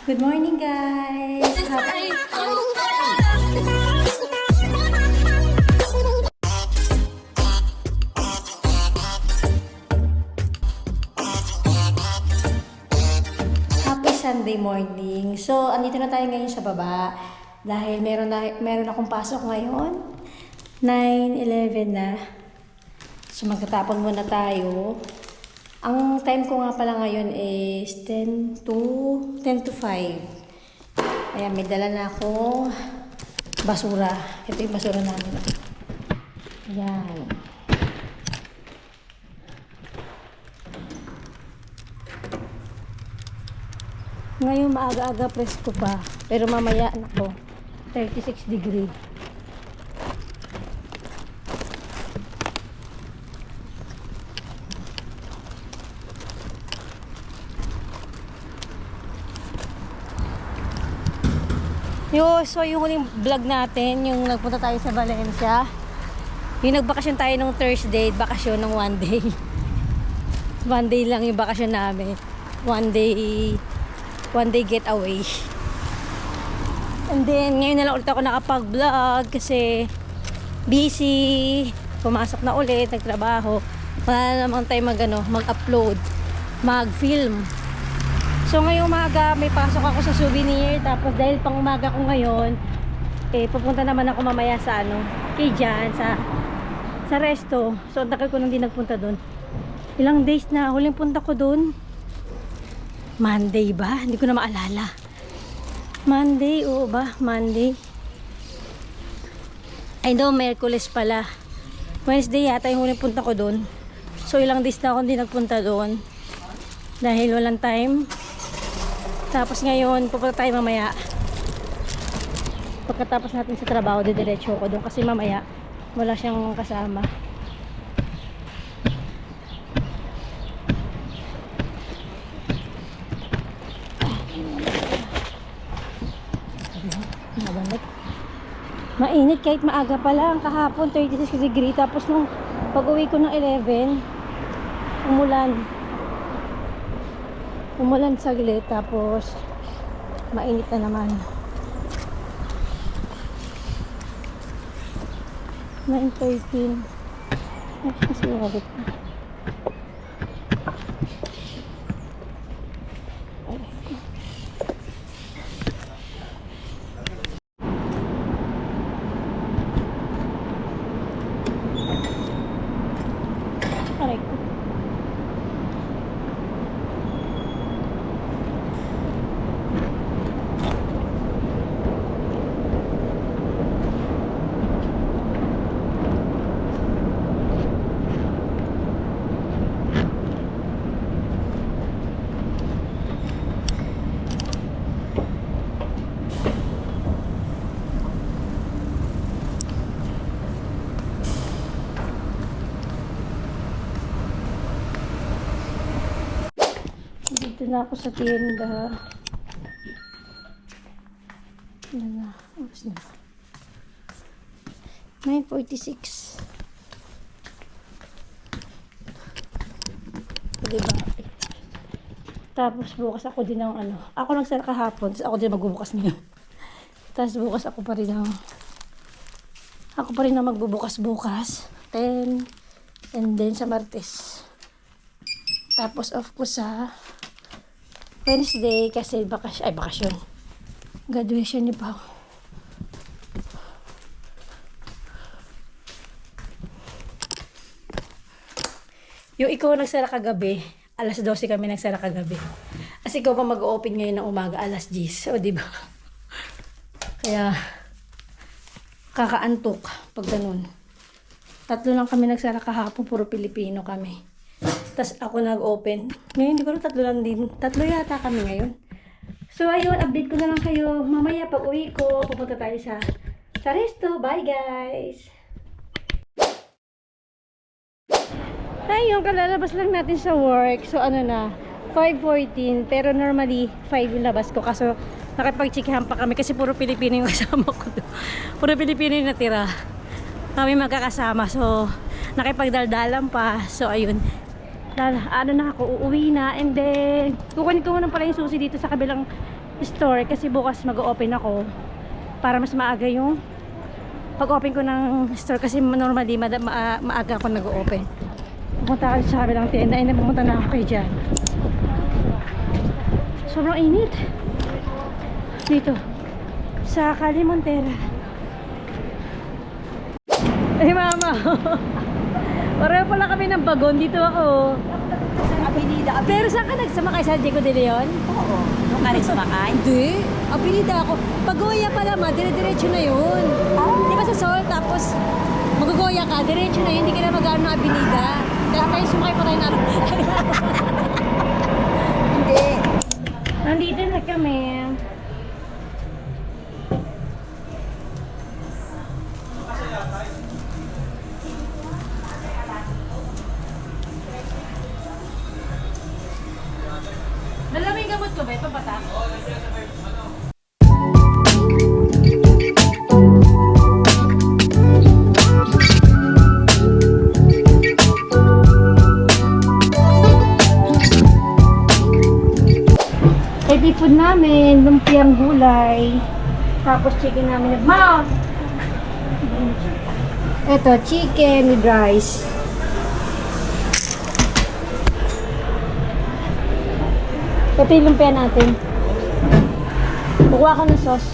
Good morning, guys! Happy Sunday morning! So, andito na tayo ngayon sa baba. Dahil meron akong pasok ngayon. 9:11 na. So, magtatapon muna tayo. Ang time ko nga pala ngayon is 10 to 5. Ayan, may dala na akong basura. Ito yung basura namin. Ayan. Ngayon maaga-aga presko pa. Pero mamaya, nako, 36 degree. So yung huling vlog natin, yung nagpunta tayo sa Valencia. Yung nagbakasyon tayo nung Thursday, bakasyon ng 1 day. 1 day lang yung bakasyon namin. 1 day getaway. And then, ngayon na lang ulit ako nakapag-vlog kasi busy. Pumasok na ulit, nagtrabaho. Wala naman tayo mag-upload, mag-film. So ngayong umaga may pasok ako sa souvenir, tapos dahil pang umaga ko ngayon, pupunta naman ako mamaya sa kay Jan, sa resto. So ang tagal ko nang di nagpunta doon. Ilang days na, huling punta ko doon Monday ba? Hindi ko na maalala. Monday, oo ba? Monday. I know, Merkules pala. Wednesday yata yung huling punta ko doon. So ilang days na ako hindi nagpunta doon dahil walang time. Tapos ngayon, pupunta tayo mamaya. Pagkatapos natin sa trabaho, didiretso ko doon kasi mamaya wala siyang kasama. Mainit kahit maaga pa lang. Kahapon 36 degree. Tapos nung pag-uwi ko ng 11, umulan saglit, tapos mainit na naman. 9:13. Ay, kasi umabot na. Aray ko. Dito na ako sa tienda. Ano na? Oras na. 9:46. Diba? Tapos bukas ako din ng ako nagsara kahapon, tapos ako din magbubukas ngayon. Tapos bukas ako pa rin ang magbubukas bukas. 10. And then sa Martes. Tapos off ko sa Wednesday kasi bakasyon. Graduation ni Pao. Yung ikaw nagsara kagabi, alas 12 kami nagsara kagabi. As ikaw pa mag-open ngayon ng umaga, alas 10. O, diba? Kaya, kakaantok pag ganun. 3 lang kami nagsara kahapon, puro Pilipino kami. Tapos ako nag-open. Ngayon, hindi ko na 3 lang din. 3 yata kami ngayon. So, ayun, update ko na lang kayo. Mamaya, pag uwi ko, pupunta tayo sa resto. Bye, guys! Ayun, kalalabas lang natin sa work. So, 5:14. Pero normally, 5 yung labas ko. Kaso, nakipag-chickihan pa kami kasi puro Pilipino yung kasama ko. Puro Pilipino yung natira. Kami magkakasama. So, nakipagdaldalan pa. So, ayun. Uuwi na. And then, kukunin ko muna pala yung susi dito sa kabilang store kasi bukas mag-open ako para mas maaga yung pag-open ko ng store kasi normally maaga ako nag-open. Pumunta ako sa kabilang tenda and pumunta na ako kay Jan. Sobrang init dito sa Calle Montera. Ay mama. Pareho pala kami ng bagon. Dito ako. Abinida. Pero saan ka nagsumakay sa Diego de Leon? Oo. Doon ka rin sumakay? Hindi. Abinida ako. Pagoya pala ma, dire-diretso na yun. Di ba sa Sol, tapos magugoya ka, diretso na yun, hindi ka na mag-ano ng Abinida. Kaya tayo sumakay pa tayo na. Hindi. Nandito na kami. Malaming gamot ko ba? Ito bata? Healthy food namin, lumpiang gulay, tapos chicken namin. Ma! Ito, chicken with rice. Ito yung lumpia natin. Kukuha ko ng sauce.